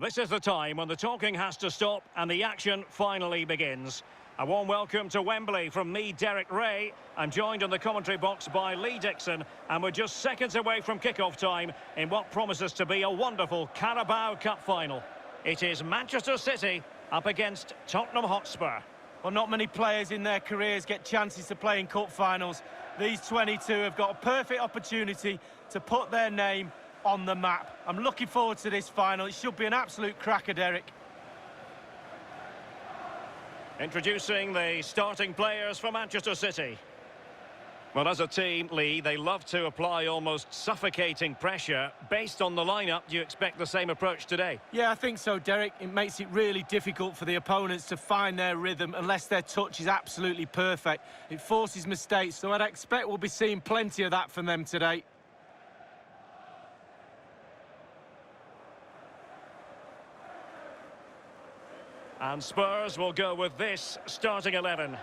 This is the time when the talking has to stop and the action finally begins. A warm welcome to Wembley from me, Derek Ray. I'm joined in the commentary box by Lee Dixon, and we're just seconds away from kick-off time in what promises to be a wonderful Carabao Cup final. It is Manchester City up against Tottenham Hotspur. Well, not many players in their careers get chances to play in cup finals. These 22 have got a perfect opportunity to put their name on the map. I'm looking forward to this final. It should be an absolute cracker, Derek. Introducing the starting players for Manchester City. Well, as a team, Lee, they love to apply almost suffocating pressure. Based on the lineup, do you expect the same approach today? Yeah, I think so, Derek. It makes it really difficult for the opponents to find their rhythm unless their touch is absolutely perfect. It forces mistakes, so I'd expect we'll be seeing plenty of that from them today. And Spurs will go with this starting 11.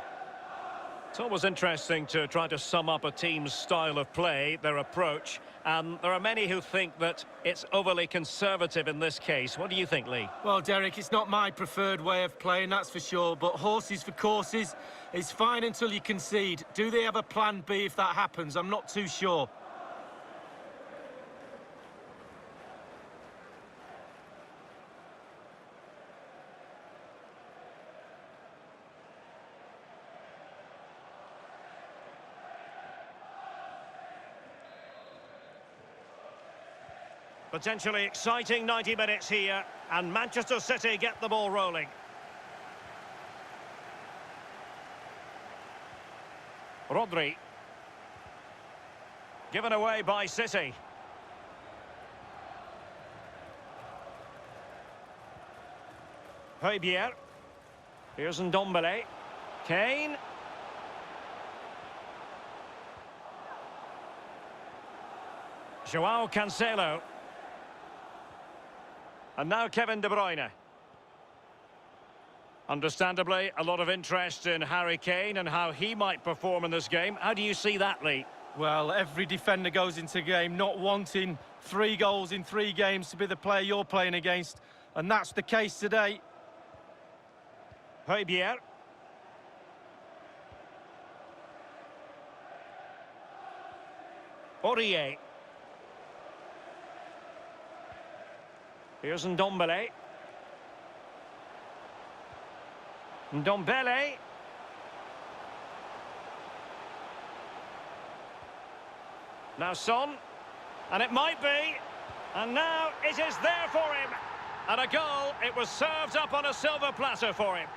It's always interesting to try to sum up a team's style of play, their approach, and there are many who think that it's overly conservative in this case. What do you think, Lee? Well, Derek, it's not my preferred way of playing, that's for sure, but horses for courses, it's fine until you concede. Do they have a plan B if that happens? I'm not too sure. Potentially exciting 90 minutes here, and Manchester City get the ball rolling. Rodri. Given away by City. Højbjerg. Here's Ndombele. Kane. Joao Cancelo. And now Kevin De Bruyne. Understandably, a lot of interest in Harry Kane and how he might perform in this game. How do you see that, Lee? Well, every defender goes into a game not wanting 3 goals in 3 games to be the player you're playing against. And that's the case today. Højbjerg. Aurier. Here's Ndombele. Ndombele. Now Son. And it might be. And now it is there for him. And a goal. It was served up on a silver platter for him.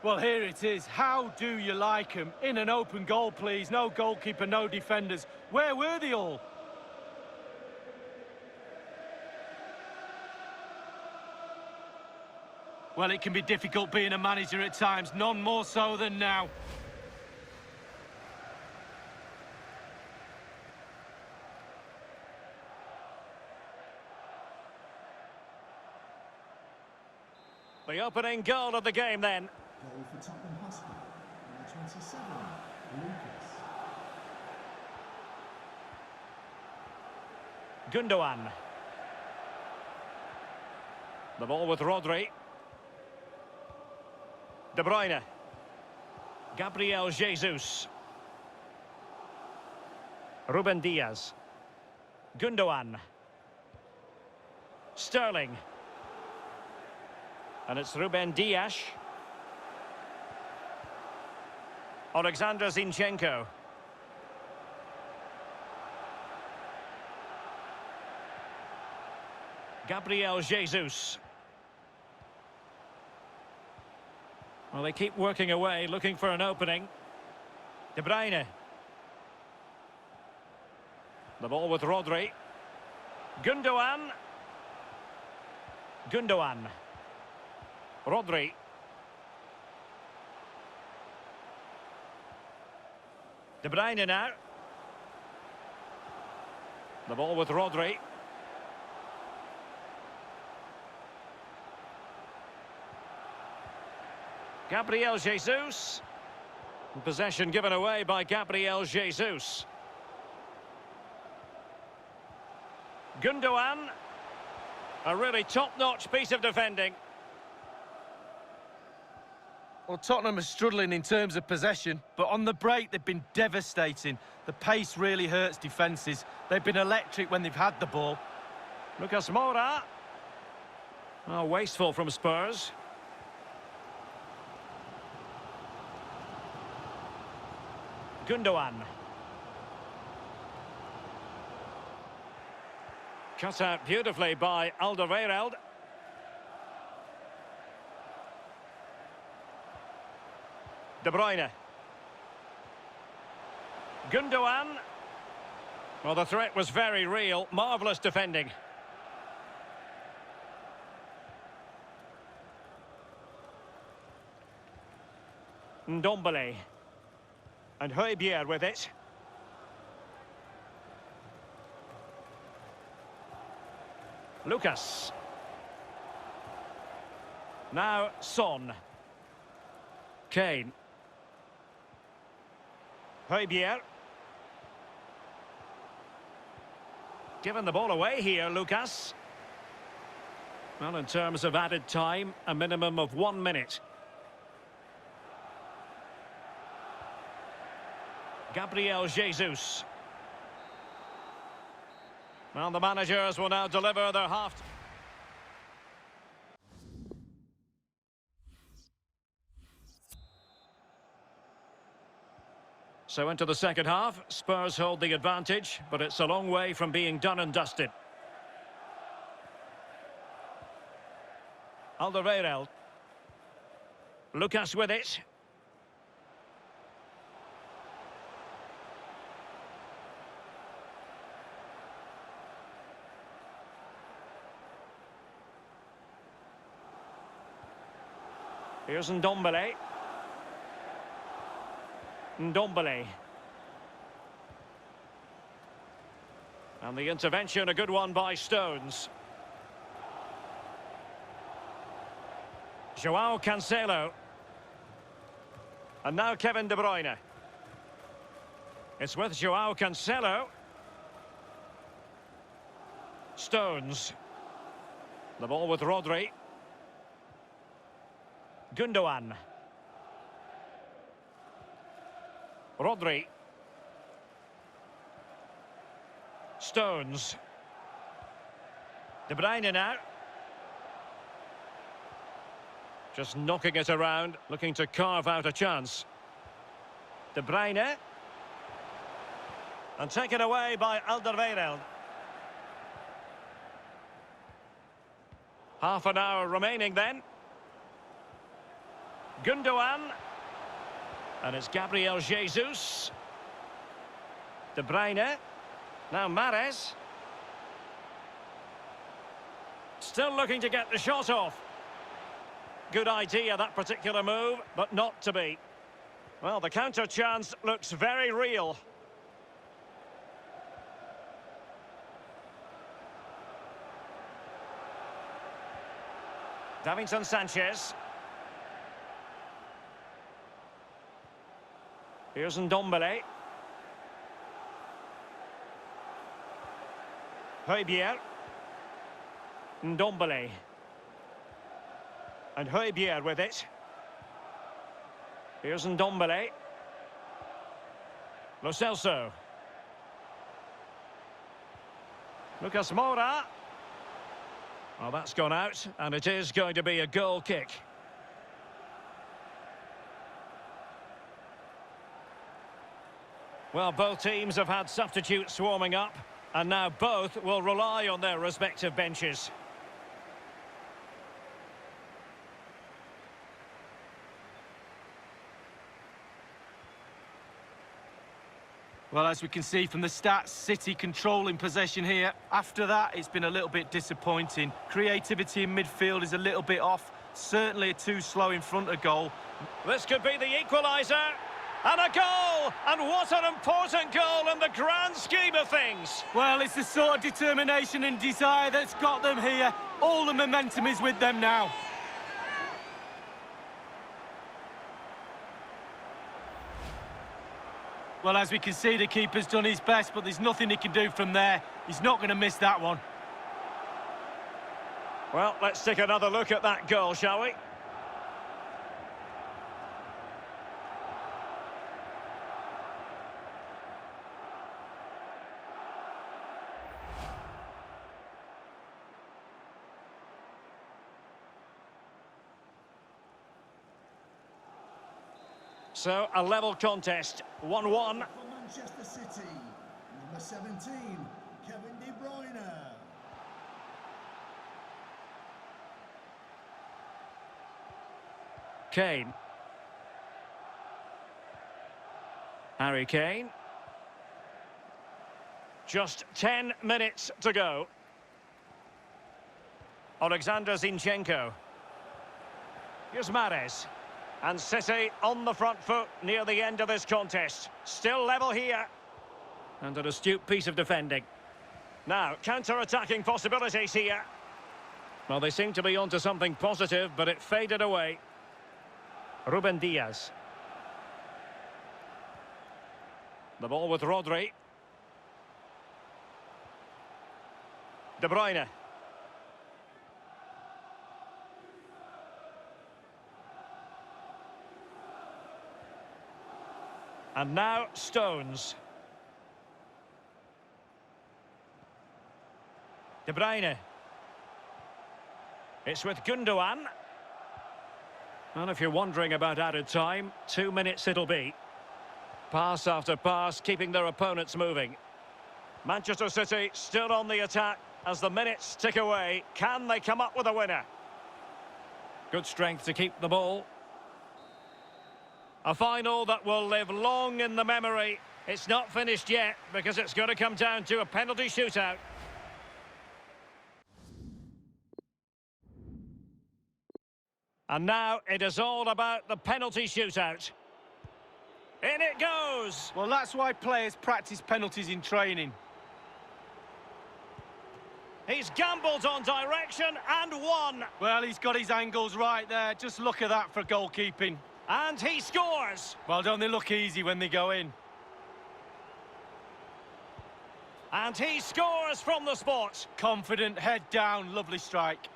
Well, here it is. How do you like them? In an open goal, please. No goalkeeper, no defenders. Where were they all? Well, it can be difficult being a manager at times, none more so than now. The opening goal of the game then. Goal for Tottenham Hotspur, number 27, Lucas. Gundogan. The ball with Rodri. De Bruyne. Gabriel Jesus. Ruben Diaz. Gundogan. Sterling. And it's Ruben Diaz. Alexander Zinchenko. Gabriel Jesus. Well, they keep working away, looking for an opening. De Bruyne. The ball with Rodri. Gundogan. Gundogan. Rodri. De Bruyne now. The ball with Rodri. Gabriel Jesus. Possession given away by Gabriel Jesus. Gundogan. A really top-notch piece of defending. Well, Tottenham are struggling in terms of possession, but on the break they've been devastating. The pace really hurts defences. They've been electric when they've had the ball. Lucas Moura. Oh, wasteful from Spurs. Gundogan. Cut out beautifully by Alderweireld. De Bruyne. Gundogan. Well, the threat was very real. Marvellous defending. Ndombele. And Højbjerg with it. Lucas. Now Son. Kane. Højbjerg. Given the ball away here, Lucas. Well, in terms of added time, a minimum of 1 minute. Gabriel Jesus. Well, the managers will now deliver their half. So into the second half, Spurs hold the advantage, but it's a long way from being done and dusted. Alderweireld. Lucas with it. Here's Ndombele. Ndombele. And the intervention, a good one by Stones. Joao Cancelo. And now Kevin De Bruyne. It's with Joao Cancelo. Stones. The ball with Rodri. Gundogan. Rodri. Stones. De Bruyne now. Just knocking it around, looking to carve out a chance. De Bruyne. And taken away by Alderweireld. Half an hour remaining then. Gundogan. And it's Gabriel Jesus. De Bruyne. Now Mahrez. Still looking to get the shot off. Good idea, that particular move, but not to be. Well, the counter chance looks very real. Davinson Sanchez. Here's Ndombele. Højbjerg. Ndombele. And Højbjerg with it. Here's Ndombele. Lo Celso. Lucas Moura. Well, that's gone out, and it is going to be a goal kick. Well, both teams have had substitutes warming up, and now both will rely on their respective benches. Well, as we can see from the stats, City controlling possession here. After that, it's been a little bit disappointing. Creativity in midfield is a little bit off. Certainly too slow in front of goal. This could be the equaliser. And a goal! And what an important goal in the grand scheme of things. Well, it's the sort of determination and desire that's got them here. All the momentum is with them now. Well, as we can see, the keeper's done his best, but there's nothing he can do from there. He's not going to miss that one. Well, let's take another look at that goal, shall we? So, a level contest, 1-1. For Manchester City, number 17, Kevin De Bruyne. Kane. Harry Kane. Just 10 minutes to go. Alexander Zinchenko. Here's Mahrez. And City on the front foot near the end of this contest. Still level here. And an astute piece of defending. Now, counter-attacking possibilities here. Well, they seem to be onto something positive, but it faded away. Ruben Diaz. The ball with Rodri. De Bruyne. And now Stones. De Bruyne. It's with Gundogan. And if you're wondering about added time, 2 minutes it'll be. Pass after pass, keeping their opponents moving. Manchester City still on the attack as the minutes tick away. Can they come up with a winner? Good strength to keep the ball. A final that will live long in the memory. It's not finished yet because it's going to come down to a penalty shootout. And now it is all about the penalty shootout. In it goes! Well, that's why players practice penalties in training. He's gambled on direction and won. Well, he's got his angles right there. Just look at that for goalkeeping. And he scores! Well, don't they look easy when they go in? And he scores from the spot. Confident, head down, lovely strike.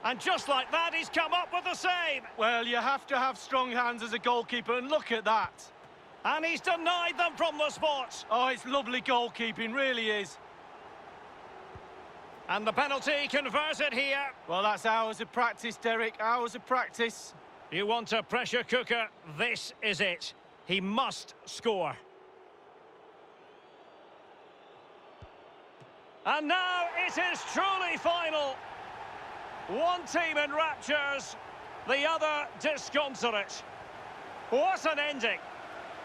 And just like that, he's come up with the save. Well, you have to have strong hands as a goalkeeper, and look at that. And he's denied them from the spot. Oh, it's lovely goalkeeping, really is. And the penalty converted here. Well, that's hours of practice, Derek, hours of practice. You want a pressure cooker? This is it. He must score. And now it is truly final. One team in raptures, the other disconsolate. What an ending.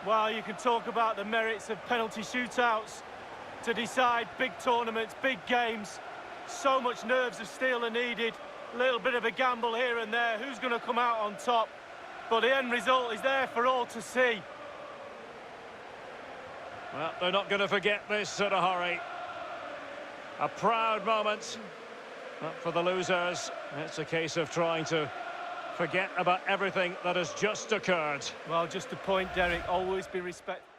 Well, you can talk about the merits of penalty shootouts to decide big tournaments, big games. So much nerves of steel are needed. A little bit of a gamble here and there. Who's going to come out on top? But the end result is there for all to see. Well, they're not going to forget this in a hurry. A proud moment. But for the losers, it's a case of trying to forget about everything that has just occurred. Well, just a point, Derek. Always be respectful.